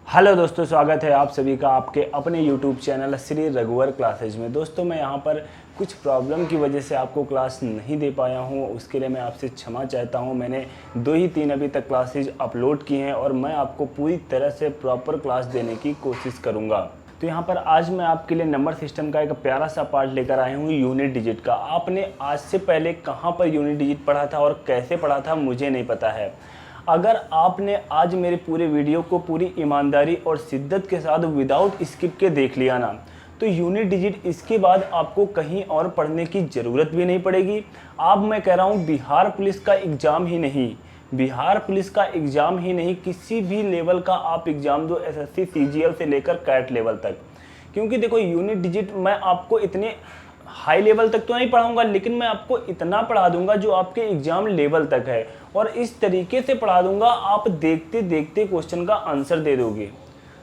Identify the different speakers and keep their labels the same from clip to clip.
Speaker 1: Hello दोस्तों, स्वागत है आप सभी का आपके अपने YouTube चैनल श्री रघुवर क्लासेज में। दोस्तों मैं यहाँ पर कुछ प्रॉब्लम की वजह से आपको क्लास नहीं दे पाया हूँ, उसके लिए मैं आपसे क्षमा चाहता हूँ। मैंने 2 ही 3 अभी तक क्लासेज अपलोड की हैं और मैं आपको पूरी तरह से प्रॉपर क्लास देने की कोशिश करूँगा। तो यहाँ पर आज मैं आपके लिए नंबर सिस्टम का एक प्यारा सा पार्ट लेकर आया हूँ यूनिट डिजिट का। आपने आज से पहले कहाँ पर यूनिट डिजिट पढ़ा था और कैसे पढ़ा था मुझे नहीं पता है। अगर आपने आज मेरे पूरे वीडियो को पूरी ईमानदारी और शिद्दत के साथ विदाउट स्किप के देख लिया ना, तो यूनिट डिजिट इसके बाद आपको कहीं और पढ़ने की ज़रूरत भी नहीं पड़ेगी। अब मैं कह रहा हूँ बिहार पुलिस का एग्ज़ाम ही नहीं, किसी भी लेवल का आप एग्ज़ाम दो, एसएससी सीजीएल से लेकर कैट लेवल तक। क्योंकि देखो यूनिट डिजिट मैं आपको इतने हाई लेवल तक तो नहीं पढ़ाऊंगा, लेकिन मैं आपको इतना पढ़ा दूंगा जो आपके एग्जाम लेवल तक है, और इस तरीके से पढ़ा दूंगा आप देखते देखते क्वेश्चन का आंसर दे दोगे।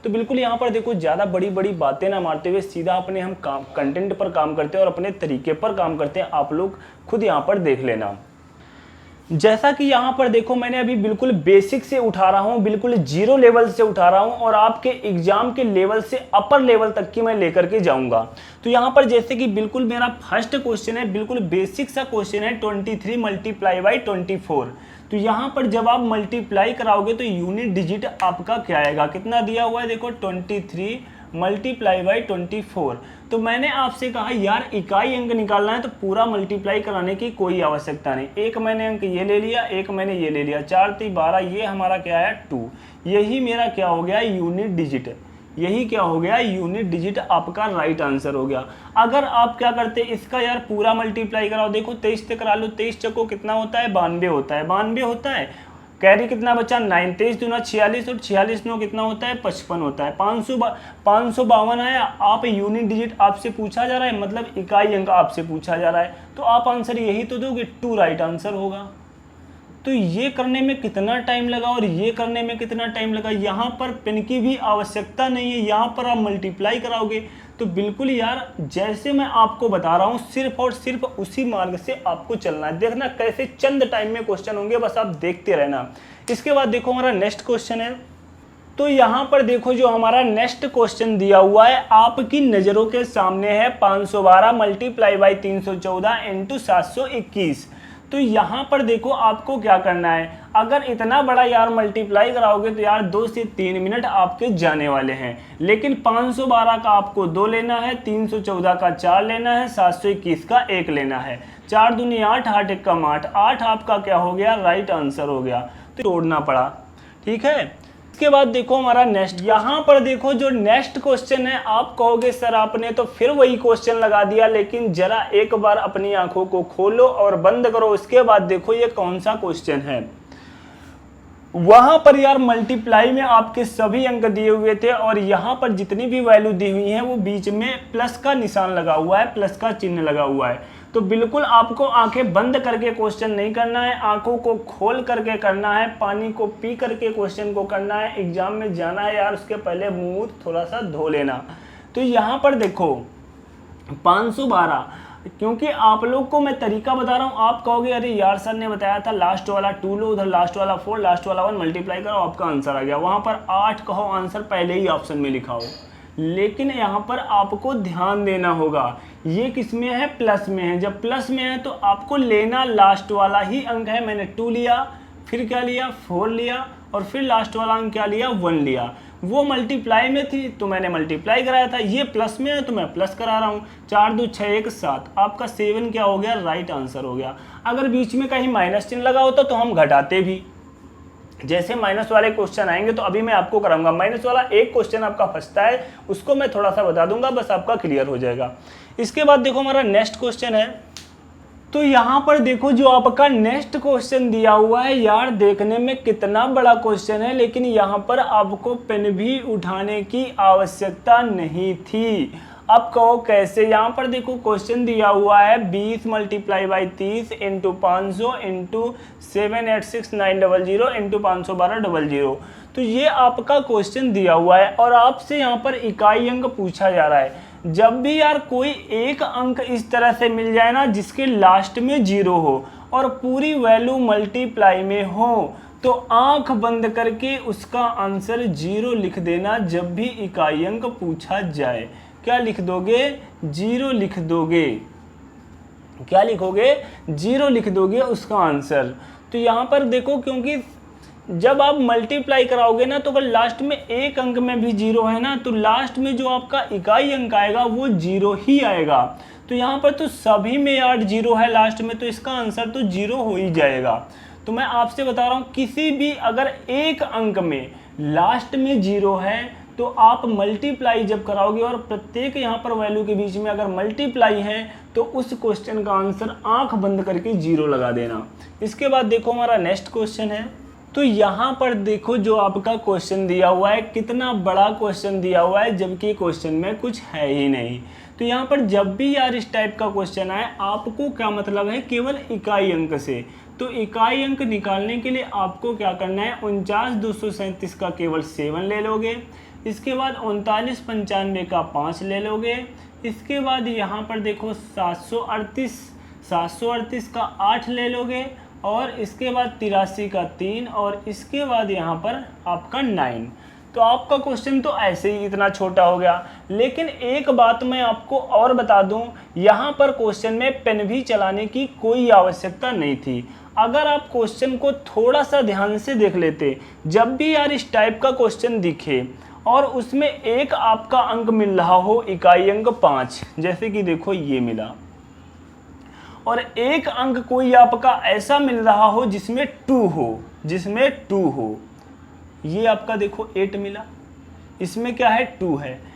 Speaker 1: तो बिल्कुल यहाँ पर देखो, ज़्यादा बड़ी बड़ी बातें ना मारते हुए सीधा अपने हम कंटेंट पर काम करते हैं और अपने तरीके पर काम करते हैं। आप लोग खुद यहाँ पर देख लेना। जैसा कि यहाँ पर देखो, मैंने अभी बिल्कुल बेसिक से उठा रहा हूँ, बिल्कुल जीरो लेवल से उठा रहा हूँ और आपके एग्जाम के लेवल से अपर लेवल तक की मैं लेकर के जाऊँगा। तो यहाँ पर जैसे कि बिल्कुल मेरा फर्स्ट क्वेश्चन है, बिल्कुल बेसिक सा क्वेश्चन है, 23 मल्टीप्लाई बाई 24। तो यहाँ पर जब आप मल्टीप्लाई कराओगे तो यूनिट डिजिट आपका क्या आएगा, कितना दिया हुआ है देखो, 23 मल्टीप्लाई बाई 24। तो मैंने आपसे कहा यार इकाई अंक निकालना है तो पूरा मल्टीप्लाई कराने की कोई आवश्यकता नहीं। एक मैंने अंक ये ले लिया, एक मैंने ये ले लिया, 4 3 12, ये हमारा क्या है 2। यही मेरा क्या हो गया, यूनिट डिजिट। यही क्या हो गया, यूनिट डिजिट आपका राइट आंसर हो गया। अगर आप क्या करते इसका यार पूरा मल्टीप्लाई कराओ, देखो 23 से करा लो, 23 चको कितना होता है, 92 होता है, 92 होता है। कैरी कितना बचा, 9, 23 दूना 46 और 46 9 कितना होता है, 55 होता है। 552 आया। आप यूनिट डिजिट आपसे पूछा जा रहा है, मतलब इकाई अंक आपसे पूछा जा रहा है, तो आप आंसर यही तो दोगे, 2 राइट आंसर होगा। तो ये करने में कितना टाइम लगा और ये करने में कितना टाइम लगा, यहाँ पर पेन की भी आवश्यकता नहीं है, यहाँ पर आप मल्टीप्लाई कराओगे। तो बिल्कुल यार जैसे मैं आपको बता रहा हूँ सिर्फ और सिर्फ उसी मार्ग से आपको चलना है। देखना कैसे चंद टाइम में क्वेश्चन होंगे, बस आप देखते रहना। इसके बाद देखो हमारा नेक्स्ट क्वेश्चन है। तो यहाँ पर देखो जो हमारा नेक्स्ट क्वेश्चन दिया हुआ है आपकी नज़रों के सामने है, 512 मल्टीप्लाई बाई 314 इंटू 721। तो यहाँ पर देखो आपको क्या करना है, अगर इतना बड़ा यार मल्टीप्लाई कराओगे तो यार 2 से 3 मिनट आपके जाने वाले हैं। लेकिन 512 का आपको 2 लेना है, 314 का 4 लेना है, 721 का 1 लेना है। 4 दूनी 8, 8 एक कम 8, 8 आपका क्या हो गया, राइट आंसर हो गया। तो तोड़ना पड़ा, ठीक है। इसके बाद देखो हमारा नेक्स्ट, यहाँ पर देखो जो नेक्स्ट क्वेश्चन है, आप कहोगे सर आपने तो फिर वही क्वेश्चन लगा दिया, लेकिन जरा एक बार अपनी आंखों को खोलो और बंद करो। उसके बाद देखो ये कौन सा क्वेश्चन है। वहां पर यार मल्टीप्लाई में आपके सभी अंक दिए हुए थे और यहाँ पर जितनी भी वैल्यू दी हुई है वो बीच में प्लस का निशान लगा हुआ है, प्लस का चिन्ह लगा हुआ है। तो बिल्कुल आपको आंखें बंद करके क्वेश्चन नहीं करना है, आंखों को खोल करके करना है, पानी को पी करके क्वेश्चन को करना है। एग्जाम में जाना है यार, उसके पहले मुंह थोड़ा सा धो लेना। तो यहाँ पर देखो 512, क्योंकि आप लोग को मैं तरीका बता रहा हूँ, आप कहोगे अरे यार सर ने बताया था लास्ट वाला 2 लो, उधर लास्ट वाला 4, लास्ट वाला 1 मल्टीप्लाई करो, आपका आंसर आ गया। वहाँ पर 8 कहो आंसर पहले ही ऑप्शन में लिखा हो, लेकिन यहाँ पर आपको ध्यान देना होगा ये किस में है, प्लस में है। जब प्लस में है तो आपको लेना लास्ट वाला ही अंक है। मैंने 2 लिया, फिर क्या लिया 4 लिया, और फिर लास्ट वाला अंक क्या लिया 1 लिया। वो मल्टीप्लाई में थी तो मैंने मल्टीप्लाई कराया था, ये प्लस में है तो मैं प्लस करा रहा हूँ। 4 2 6 1 7, आपका 7 क्या हो गया, राइट आंसर हो गया। अगर बीच में कहीं माइनस चिन्ह लगा होता तो हम घटाते भी। जैसे माइनस वाले क्वेश्चन आएंगे तो अभी मैं आपको कराऊंगा, माइनस वाला एक क्वेश्चन आपका फंसता है उसको मैं थोड़ा सा बता दूंगा, बस आपका क्लियर हो जाएगा। इसके बाद देखो हमारा नेक्स्ट क्वेश्चन है। तो यहाँ पर देखो जो आपका नेक्स्ट क्वेश्चन दिया हुआ है यार, देखने में कितना बड़ा क्वेश्चन है, लेकिन यहाँ पर आपको पेन भी उठाने की आवश्यकता नहीं थी। अब कहो कैसे, यहाँ पर देखो क्वेश्चन दिया हुआ है 20 multiply by 30 into 500 into 786900 into 51200। तो ये आपका क्वेश्चन दिया हुआ है और आपसे यहाँ पर इकाई अंक पूछा जा रहा है। जब भी यार कोई एक अंक इस तरह से मिल जाए ना जिसके लास्ट में 0 हो और पूरी वैल्यू मल्टीप्लाई में हो, तो आंख बंद करके उसका आंसर 0 लिख देना जब भी इकाई अंक पूछा जाए। क्या लिख दोगे? 0 लिख दोगे। क्या लिखोगे? 0 लिख दोगे उसका आंसर। तो यहाँ पर देखो, क्योंकि जब आप मल्टीप्लाई कराओगे ना, तो अगर लास्ट में एक अंक में भी 0 है ना, तो लास्ट में जो आपका इकाई अंक आएगा वो 0 ही आएगा। तो यहाँ पर तो सभी में 8 0 है लास्ट में, तो इसका आंसर तो 0 हो ही जाएगा। तो मैं आपसे बता रहा हूँ, किसी भी अगर एक अंक में लास्ट में 0 है तो आप मल्टीप्लाई जब कराओगे और प्रत्येक यहाँ पर वैल्यू के बीच में अगर मल्टीप्लाई है तो उस क्वेश्चन का आंसर आंख बंद करके 0 लगा देना। इसके बाद देखो हमारा नेक्स्ट क्वेश्चन है। तो यहाँ पर देखो जो आपका क्वेश्चन दिया हुआ है, कितना बड़ा क्वेश्चन दिया हुआ है, जबकि क्वेश्चन में कुछ है ही नहीं। तो यहाँ पर जब भी यार इस टाइप का क्वेश्चन आए, आपको क्या मतलब है, केवल इकाई अंक से। तो इकाई अंक निकालने के लिए आपको क्या करना है, 49,237 का केवल 7 ले लोगे। इसके बाद 39,95 का 5 ले लोगे। इसके बाद यहाँ पर देखो 738 का 8 ले लोगे, और इसके बाद 83 का 3, और इसके बाद यहाँ पर आपका 9। तो आपका क्वेश्चन तो ऐसे ही इतना छोटा हो गया। लेकिन एक बात मैं आपको और बता दूं, यहाँ पर क्वेश्चन में पेन भी चलाने की कोई आवश्यकता नहीं थी। अगर आप क्वेश्चन को थोड़ा सा ध्यान से देख लेते, जब भी यार इस टाइप का क्वेश्चन दिखे और उसमें एक आपका अंक मिल रहा हो, इकाई अंक 5, जैसे कि देखो ये मिला, और एक अंक कोई आपका ऐसा मिल रहा हो जिसमें 2 हो, ये आपका देखो 8 मिला, इसमें क्या है 2 है।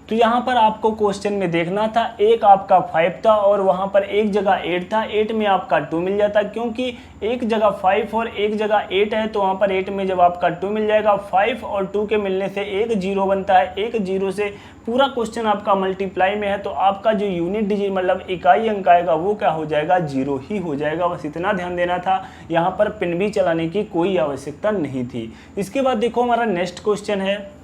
Speaker 1: तो यहाँ पर आपको क्वेश्चन में देखना था, एक आपका 5 था और वहाँ पर एक जगह 8 था, 8 में आपका 2 मिल जाता, क्योंकि एक जगह 5 और एक जगह 8 है, तो वहाँ पर 8 में जब आपका 2 मिल जाएगा, 5 और 2 के मिलने से एक 0 बनता है, एक 0 से पूरा क्वेश्चन आपका मल्टीप्लाई में है, तो आपका जो यूनिट डिजिट मतलब इकाई अंक आएगा वो क्या हो जाएगा, 0 ही हो जाएगा। बस इतना ध्यान देना था, यहाँ पर पिन भी चलाने की कोई आवश्यकता नहीं थी। इसके बाद देखो हमारा नेक्स्ट क्वेश्चन है।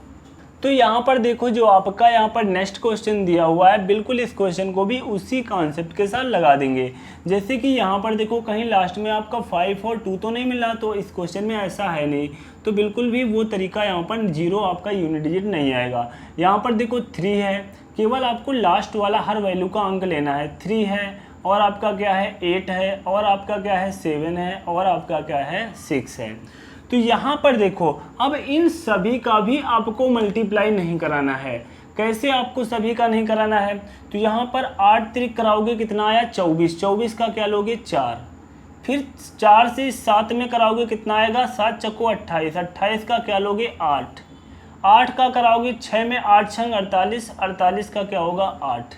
Speaker 1: तो यहाँ पर देखो जो आपका यहाँ पर नेक्स्ट क्वेश्चन दिया हुआ है, बिल्कुल इस क्वेश्चन को भी उसी कॉन्सेप्ट के साथ लगा देंगे। जैसे कि यहाँ पर देखो कहीं लास्ट में आपका 5 और 2 तो नहीं मिला, तो इस क्वेश्चन में ऐसा है नहीं, तो बिल्कुल भी वो तरीका यहाँ पर 0 आपका यूनिट डिजिट नहीं आएगा। यहाँ पर देखो 3 है, केवल आपको लास्ट वाला हर वैल्यू का अंक लेना है। 3 है, और आपका क्या है 8 है, और आपका क्या है 7 है, और आपका क्या है 6 है। तो यहाँ पर देखो अब इन सभी का भी आपको मल्टीप्लाई नहीं कराना है। कैसे आपको सभी का नहीं कराना है, तो यहाँ पर 8 त्रिक कराओगे कितना आया 24, 24 का क्या लोगे 4, फिर 4 से 7 में कराओगे कितना आएगा 7 चक्को 28, 28 का क्या लोगे 8, 8 का कराओगे 6 में 8 छंग 48, 48 का क्या होगा 8।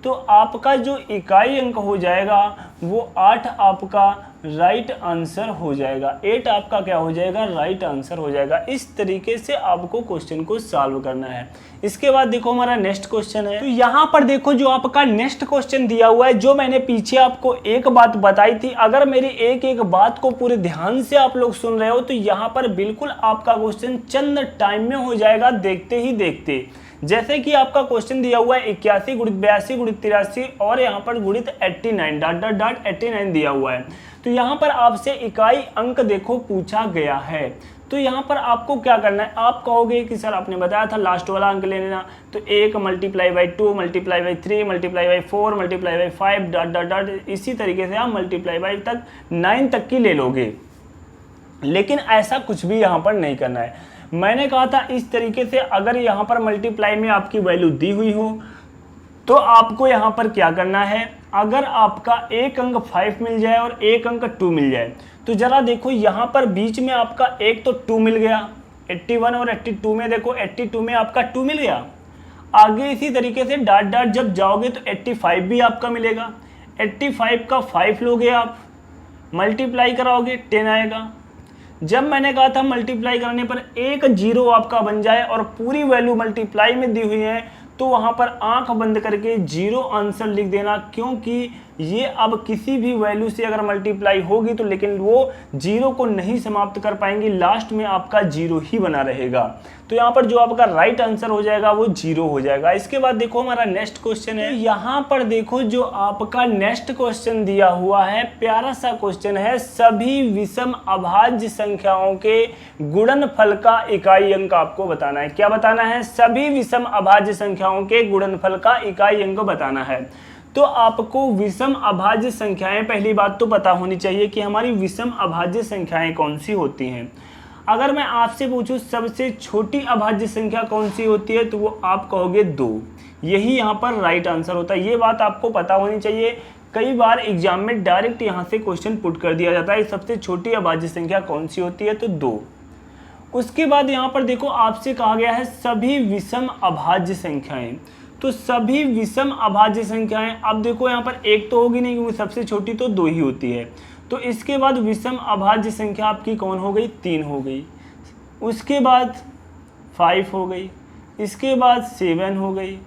Speaker 1: तो आपका जो इकाई अंक हो जाएगा वो 8 आपका राइट आंसर हो जाएगा, 8 आपका क्या हो जाएगा राइट आंसर हो जाएगा। इस तरीके से आपको क्वेश्चन को सॉल्व करना है। इसके बाद देखो हमारा नेक्स्ट क्वेश्चन है। तो यहाँ पर देखो जो आपका नेक्स्ट क्वेश्चन दिया हुआ है, जो मैंने पीछे आपको एक बात बताई थी, अगर मेरी एक एक बात को पूरे ध्यान से आप लोग सुन रहे हो तो यहाँ पर बिल्कुल आपका क्वेश्चन चंद टाइम में हो जाएगा, देखते ही देखते। जैसे कि आपका क्वेश्चन दिया हुआ है 81 गुणित 82 गुणित 83 और यहाँ पर गुणित 89 डॉट डॉट डॉट 89 दिया हुआ है। तो यहाँ पर आपसे इकाई अंक देखो पूछा गया है। तो यहाँ पर आपको क्या करना है, आप कहोगे कि सर आपने बताया था लास्ट वाला अंक ले लेना, तो 1 multiply by 2 multiply by 3 multiply by 4 multiply by 5 dot dot dot, इसी तरीके से आप मल्टीप्लाई बाई तक 9 तक की ले लोगे। लेकिन ऐसा कुछ भी यहाँ पर नहीं करना है। मैंने कहा था इस तरीके से अगर यहाँ पर मल्टीप्लाई में आपकी वैल्यू दी हुई हो तो आपको यहाँ पर क्या करना है, अगर आपका एक अंक 5 मिल जाए और एक अंक 2 मिल जाए तो जरा देखो यहाँ पर बीच में आपका एक तो 2 मिल गया, 81 और 82 में देखो 82 में आपका 2 मिल गया। आगे इसी तरीके से डॉट डॉट जब जाओगे तो 85 भी आपका मिलेगा, 85 का 5 लोगे आप, मल्टीप्लाई कराओगे 10 आएगा। जब मैंने कहा था मल्टीप्लाई करने पर एक 0 आपका बन जाए और पूरी वैल्यू मल्टीप्लाई में दी हुई है तो वहां पर आंख बंद करके 0 आंसर लिख देना, क्योंकि ये अब किसी भी वैल्यू से अगर मल्टीप्लाई होगी तो लेकिन वो 0 को नहीं समाप्त कर पाएंगी, लास्ट में आपका 0 ही बना रहेगा। तो यहाँ पर जो आपका राइट आंसर हो जाएगा वो 0 हो जाएगा। इसके बाद देखो हमारा नेक्स्ट क्वेश्चन है। यहाँ पर देखो जो आपका नेक्स्ट क्वेश्चन दिया हुआ है, प्यारा सा क्वेश्चन है, सभी विषम अभाज्य संख्याओं के गुणनफल का इकाई अंक आपको बताना है। क्या बताना है? सभी विषम अभाज्य संख्याओं के गुणनफल का इकाई अंक बताना है। तो आपको विषम अभाज्य संख्याएं, पहली बात तो पता होनी चाहिए कि हमारी विषम अभाज्य संख्याएं कौन सी होती हैं। अगर मैं आपसे पूछूं सबसे छोटी अभाज्य संख्या कौन सी होती है, तो वो आप कहोगे 2। यही यहाँ पर राइट आंसर होता है। ये बात आपको पता होनी चाहिए। कई बार एग्जाम में डायरेक्ट यहाँ से क्वेश्चन पुट कर दिया जाता है, सबसे छोटी अभाज्य संख्या कौन सी होती है, तो 2। उसके बाद यहाँ पर देखो आपसे कहा गया है सभी विषम अभाज्य संख्याएं। तो सभी विषम अभाज्य संख्याएं, अब देखो यहाँ पर 1 तो होगी नहीं क्योंकि सबसे छोटी तो 2 ही होती है। तो इसके बाद विषम अभाज्य संख्या आपकी कौन हो गई? 3 हो गई। उसके बाद 5 हो गई। इसके बाद 7 हो गई।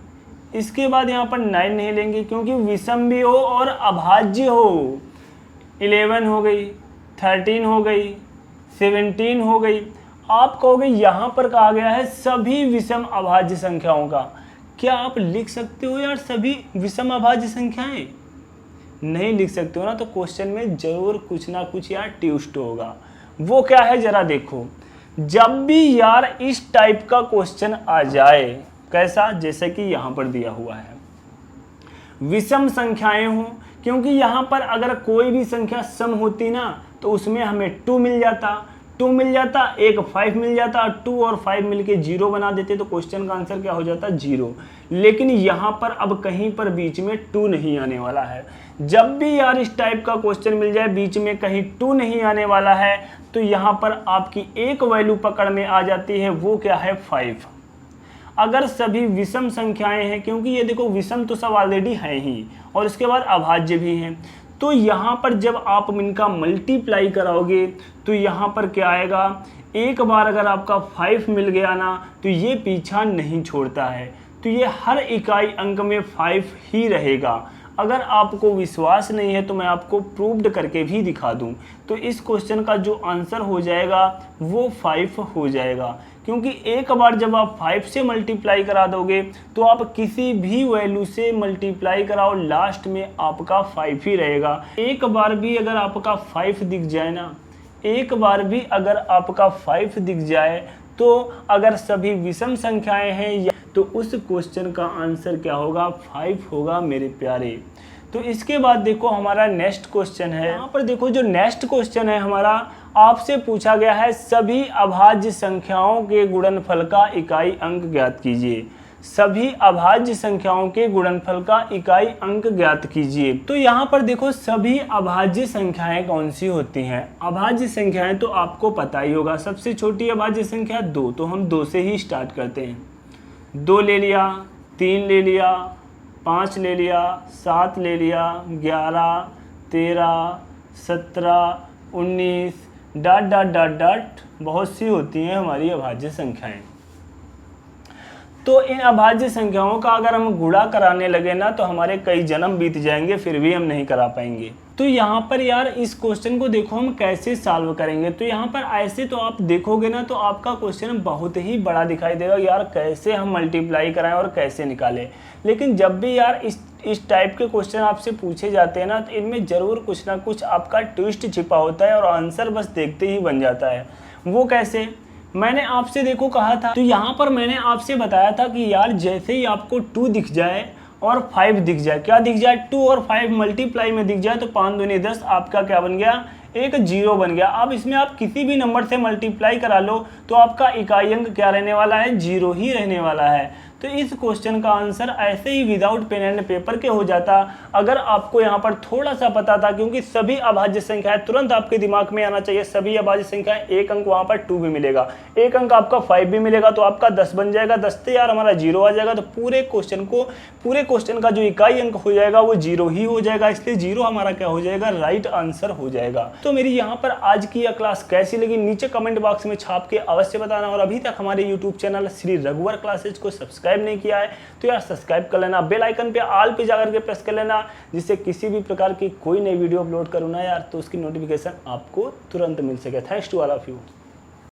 Speaker 1: इसके बाद यहाँ पर 9 नहीं लेंगे क्योंकि विषम भी हो और अभाज्य हो। 11 हो गई, 13 हो गई, 17 हो गई। आप कहोगे यहाँ पर कहा गया है सभी विषम अभाज्य संख्याओं का। क्या आप लिख सकते हो यार सभी विषम अभाज्य संख्याएं? नहीं लिख सकते हो ना, तो क्वेश्चन में जरूर कुछ ना कुछ यार ट्विस्ट होगा। वो क्या है जरा देखो। जब भी यार इस टाइप का क्वेश्चन आ जाए, कैसा, जैसे कि यहाँ पर दिया हुआ है विषम संख्याएं हो, क्योंकि यहाँ पर अगर कोई भी संख्या सम होती ना तो उसमें हमें 2 मिल जाता, 2 मिल जाता, एक 5 मिल जाता, 2 और 5 मिलके 0 बना देते, तो क्वेश्चन का आंसर क्या हो जाता? 0। लेकिन यहाँ पर अब कहीं पर बीच में 2 नहीं आने वाला है। जब भी यार इस टाइप का क्वेश्चन मिल जाए बीच में कहीं 2 नहीं आने वाला है, तो यहाँ पर आपकी एक वैल्यू पकड़ में आ जाती है, वो क्या है? 5। अगर सभी विषम संख्याएं हैं, क्योंकि ये देखो विषम तो सब ऑलरेडी हैं ही और इसके बाद अभाज्य भी हैं, तो यहाँ पर जब आप इनका मल्टीप्लाई कराओगे तो यहाँ पर क्या आएगा? एक बार अगर आपका 5 मिल गया ना तो ये पीछा नहीं छोड़ता है, तो ये हर इकाई अंक में 5 ही रहेगा। अगर आपको विश्वास नहीं है तो मैं आपको प्रूव्ड करके भी दिखा दूं। तो इस क्वेश्चन का जो आंसर हो जाएगा वो 5 हो जाएगा, क्योंकि एक बार जब आप 5 से मल्टीप्लाई करा दोगे तो आप किसी भी वैल्यू से मल्टीप्लाई कराओ, लास्ट में आपका 5 ही रहेगा। एक बार भी अगर आपका 5 दिख जाए ना, एक बार भी अगर आपका 5 दिख जाए, तो अगर सभी विषम संख्याएं हैं तो उस क्वेश्चन का आंसर क्या होगा? 5 होगा मेरे प्यारे। तो इसके बाद देखो हमारा नेक्स्ट क्वेश्चन है। यहाँ पर देखो जो नेक्स्ट क्वेश्चन है हमारा, आपसे पूछा गया है सभी अभाज्य संख्याओं के गुणनफल का इकाई अंक ज्ञात कीजिए। सभी अभाज्य संख्याओं के गुणनफल का इकाई अंक ज्ञात कीजिए। तो यहाँ पर देखो सभी अभाज्य संख्याएं कौन सी होती हैं? अभाज्य संख्याएं तो आपको पता ही होगा। सबसे छोटी अभाज्य संख्या 2, तो हम 2 से ही स्टार्ट करते हैं। 2 ले लिया, 3 ले लिया, 5 ले लिया, 7 ले लिया, 11, 13, 17, 19 डॉट डॉट डॉट डॉट बहुत सी होती हैं हमारी अभाज्य संख्याएं। तो इन अभाज्य संख्याओं का अगर हम गुणा कराने लगे ना तो हमारे कई जन्म बीत जाएंगे, फिर भी हम नहीं करा पाएंगे। तो यहाँ पर यार इस क्वेश्चन को देखो हम कैसे सॉल्व करेंगे। तो यहाँ पर ऐसे तो आप देखोगे ना तो आपका क्वेश्चन बहुत ही बड़ा दिखाई देगा, यार कैसे हम मल्टीप्लाई कराएं और कैसे निकालें। लेकिन जब भी यार इस टाइप के क्वेश्चन आपसे पूछे जाते हैं ना तो इनमें ज़रूर कुछ ना कुछ आपका ट्विस्ट छिपा होता है और आंसर बस देखते ही बन जाता है। वो कैसे? मैंने आपसे देखो कहा था, तो यहाँ पर मैंने आपसे बताया था कि यार जैसे ही आपको 2 दिख जाए और 5 दिख जाए, क्या दिख जाए? 2 और 5 मल्टीप्लाई में दिख जाए तो 5 दूनी 10, आपका क्या बन गया? एक 0 बन गया। अब इसमें आप किसी भी नंबर से मल्टीप्लाई करा लो तो आपका इकाई अंक क्या रहने वाला है? 0 ही रहने वाला है। तो इस क्वेश्चन का आंसर ऐसे ही विदाउट पेन एंड पेपर के हो जाता अगर आपको यहाँ पर थोड़ा सा पता था, क्योंकि सभी अभाज्य संख्याएं तुरंत आपके दिमाग में आना चाहिए। सभी अभाज्य संख्याएं, एक अंक वहाँ पर 2 भी मिलेगा, एक अंक आपका 5 भी मिलेगा, तो आपका 10 बन जाएगा। 10 से यार हमारा 0 आ जाएगा, तो पूरे क्वेश्चन का जो इकाई अंक हो जाएगा वो 0 ही हो जाएगा, इसलिए 0 हमारा क्या हो जाएगा? राइट आंसर हो जाएगा। तो मेरी यहाँ पर आज की यह क्लास कैसी लगी नीचे कमेंट बॉक्स में छाप के अवश्य बताना, और अभी तक हमारे यूट्यूब चैनल श्री रघुवर क्लासेज को सब्सक्राइब सब्सक्राइब नहीं किया है तो यार सब्सक्राइब कर लेना, बेल आइकन पे ऑल पे जाकर के प्रेस कर लेना, जिससे किसी भी प्रकार की कोई नई वीडियो अपलोड करूँ ना यार तो उसकी नोटिफिकेशन आपको तुरंत मिल सके। Thanks to all of you.